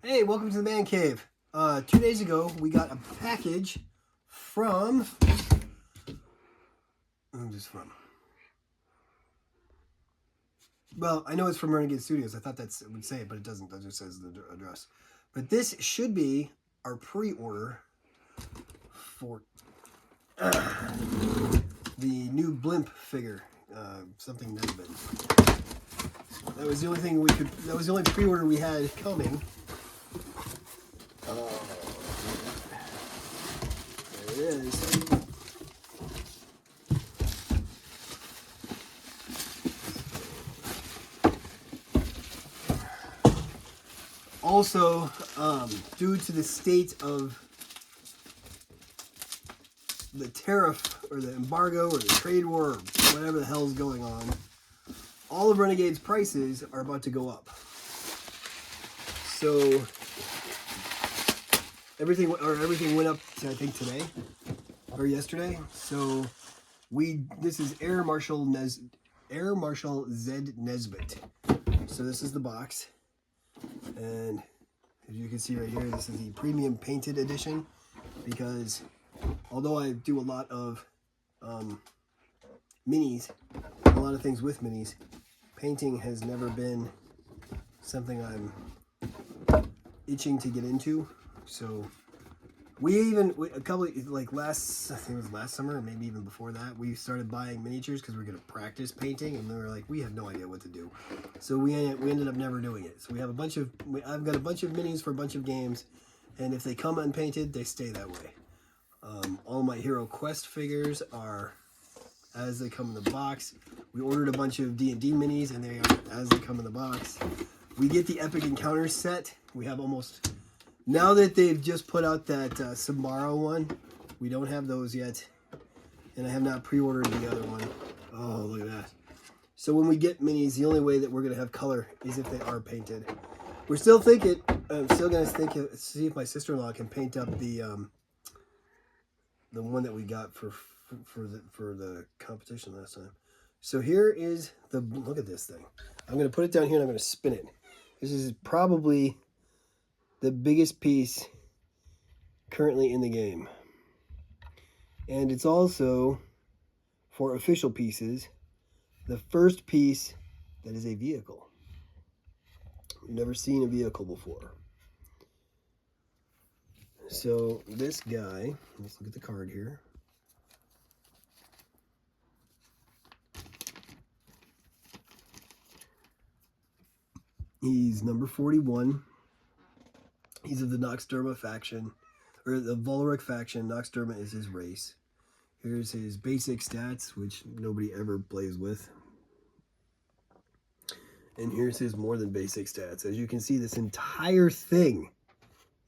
Hey, welcome to the Man Cave. 2 days ago, we got a package from... Who's this from? Well, I know it's from Renegade Studios. I thought it would say it, but it doesn't. It just says the address. But this should be our pre-order for the new blimp figure. Something Nesbitt. That was the only thing we could... That was the only pre-order we had coming. There it is. Also, due to the state of the tariff or the embargo or the trade war or whatever the hell's going on, all of Renegade's prices are about to go up. So everything went up to, I think, today or yesterday. So this is Marshal Zed Nesbitt. So this is the box, and as you can see right here, this is the premium painted edition, because although I do a lot of minis, a lot of things with minis, painting has never been something I'm itching to get into. So I think it was last summer, or maybe even before that, we started buying miniatures because we were going to practice painting, and we were like, we have no idea what to do. So we ended up never doing it. So I've got a bunch of minis for a bunch of games, and if they come unpainted, they stay that way. All my Hero Quest figures are as they come in the box. We ordered a bunch of D&D minis, and they are as they come in the box. We get the Epic Encounters set. We have almost... Now that they've just put out that Samara one, we don't have those yet. And I have not pre-ordered the other one. Oh, look at that. So when we get minis, the only way that we're going to have color is if they are painted. We're still thinking, I'm still going to see if my sister-in-law can paint up the one that we got for the competition last time. So here is look at this thing. I'm going to put it down here and I'm going to spin it. This is probably the biggest piece currently in the game. And it's also, for official pieces, the first piece that is a vehicle. We've never seen a vehicle before. So this guy, let's look at the card here. He's number 41. He's of the Noxderma faction, or the Volric faction. Noxderma is his race. Here's his basic stats, which nobody ever plays with. And here's his more than basic stats. As you can see, this entire thing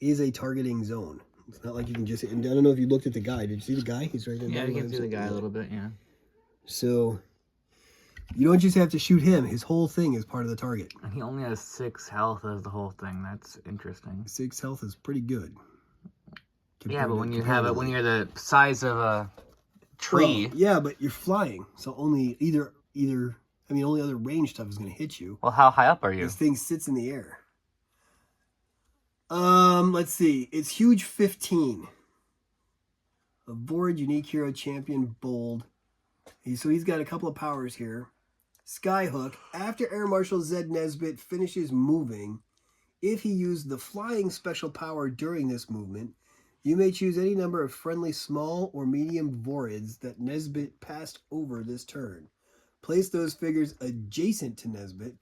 is a targeting zone. It's not like you can just... And I don't know if you looked at the guy. Did you see the guy? He's right there. Yeah, you can see the guy a little bit, yeah. So you don't just have to shoot him. His whole thing is part of the target. And he only has 6 health as the whole thing. That's interesting. 6 health is pretty good. Yeah, but when you have it, when you're the size of a tree. Well, yeah, but you're flying, so only only other range stuff is going to hit you. Well, how high up are you? This thing sits in the air. Let's see. It's huge 15. A Vorid Unique Hero Champion Bold. So he's got a couple of powers here. Skyhook. After Air Marshal Zed Nesbitt finishes moving, if he used the flying special power during this movement, you may choose any number of friendly small or medium Vorids that Nesbitt passed over this turn. Place those figures adjacent to Nesbitt.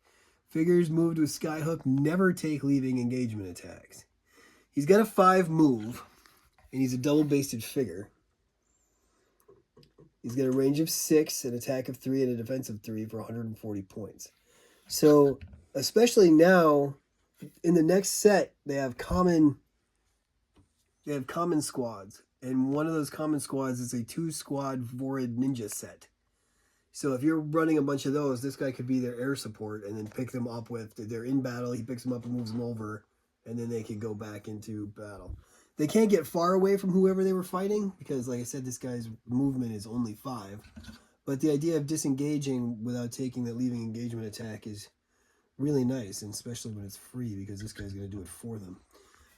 Figures moved with Skyhook never take leaving engagement attacks. He's got a 5 move, and he's a double-basted figure. He's got a range of 6, an attack of 3, and a defense of 3 for 140 points. So, especially now, in the next set, they have common squads. And one of those common squads is a 2-squad Vorid Ninja set. So if you're running a bunch of those, this guy could be their air support and then pick them up with... They're in battle, he picks them up and moves them over, and then they can go back into battle. They can't get far away from whoever they were fighting, because, like I said, this guy's movement is only 5. But the idea of disengaging without taking that leaving engagement attack is really nice, and especially when it's free, because this guy's going to do it for them.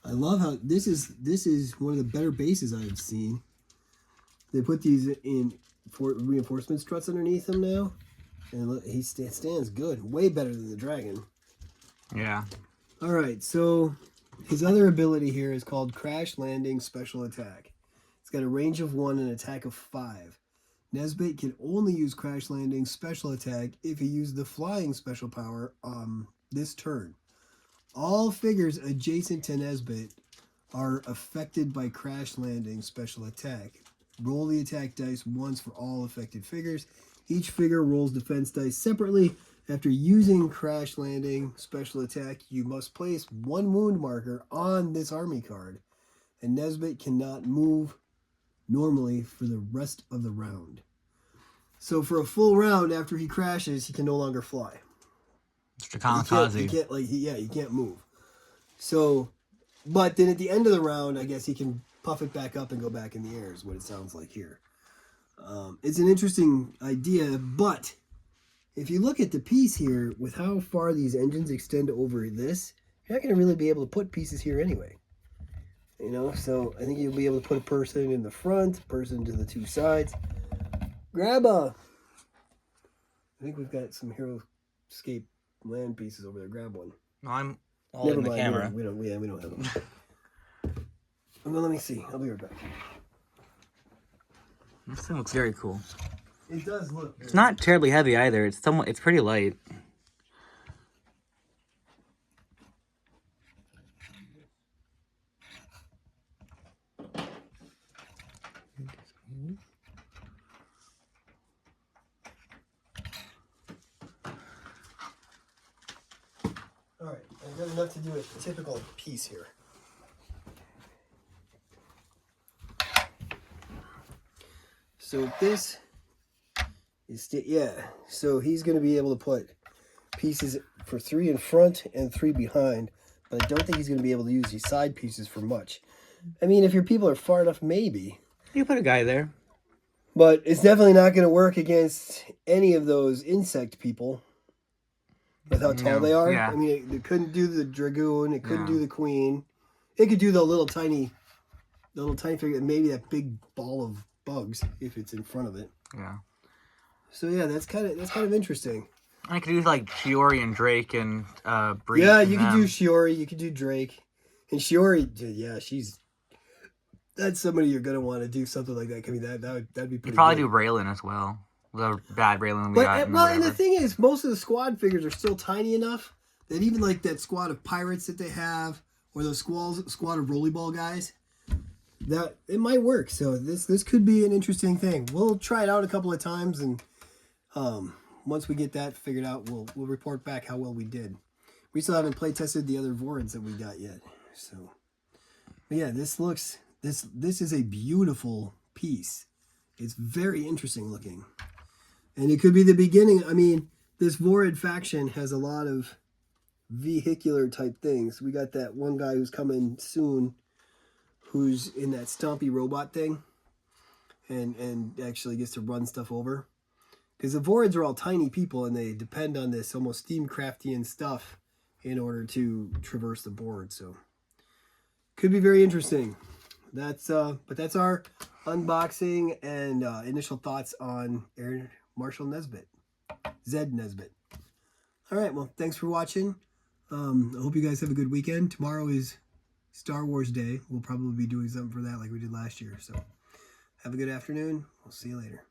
I love how this is one of the better bases I've seen. They put these in for reinforcement struts underneath them now, and look, he stands good, way better than the dragon. Yeah. All right, so his other ability here is called Crash Landing Special Attack. It's got a range of 1 and an attack of 5. Nesbitt can only use Crash Landing Special Attack if he used the Flying Special Power on this turn. All figures adjacent to Nesbitt are affected by Crash Landing Special Attack. Roll the attack dice once for all affected figures. Each figure rolls defense dice separately. After using Crash Landing Special Attack, you must place 1 wound marker on this army card, and Nesbitt cannot move normally for the rest of the round. So for a full round after he crashes, he can no longer fly. Mr. Kamikaze. He can't move. So, but then at the end of the round, I guess he can puff it back up and go back in the air, is what it sounds like here. It's an interesting idea, but if you look at the piece here, with how far these engines extend over this, you're not going to really be able to put pieces here anyway. You know, so I think you'll be able to put a person in the front, a person to the 2 sides. Grab a... I think we've got some Heroscape land pieces over there. Grab one. No, I'm all in the camera. We don't have them. Well, let me see. I'll be right back. This thing looks very cool. It does look. It's not terribly heavy either. It's pretty light. All right, I've got enough to do a typical piece here. So this is, so he's going to be able to put pieces for 3 in front and 3 behind, but I don't think he's going to be able to use these side pieces for much. I mean, if your people are far enough, maybe. You put a guy there. But it's definitely not going to work against any of those insect people with how tall they are. Yeah. I mean, it couldn't do the dragoon. It couldn't do the queen. It could do the little tiny figure, maybe that big ball of bugs if it's in front of it. Yeah. So yeah, that's kind of interesting. I could do like Shiori and Drake and Bree. Yeah, you could do Shiori. You could do Drake, and Shiori. Yeah, that's somebody you're gonna want to do something like that. I mean, that'd be pretty. You'd probably good. do Raylan as well. The bad Raylan we But, got. well, and the thing is, most of the squad figures are still tiny enough that even like that squad of pirates that they have, or those squad of rollerball guys, that it might work. So this could be an interesting thing. We'll try it out a couple of times, and once we get that figured out, we'll report back how well we did. We still haven't play tested the other Vorids that we got yet. So, but yeah, this is a beautiful piece. It's very interesting looking. And it could be the beginning. I mean, this Vorid faction has a lot of vehicular type things. We got that one guy who's coming soon, who's in that stompy robot thing, and actually gets to run stuff over. Because the Vorids are all tiny people, and they depend on this almost Steamcraftian stuff in order to traverse the board. So, could be very interesting. But that's our unboxing and initial thoughts on Marshal Zed Nesbitt. All right, well, thanks for watching. I hope you guys have a good weekend. Tomorrow is Star Wars Day. We'll probably be doing something for that like we did last year. So have a good afternoon. We'll see you later.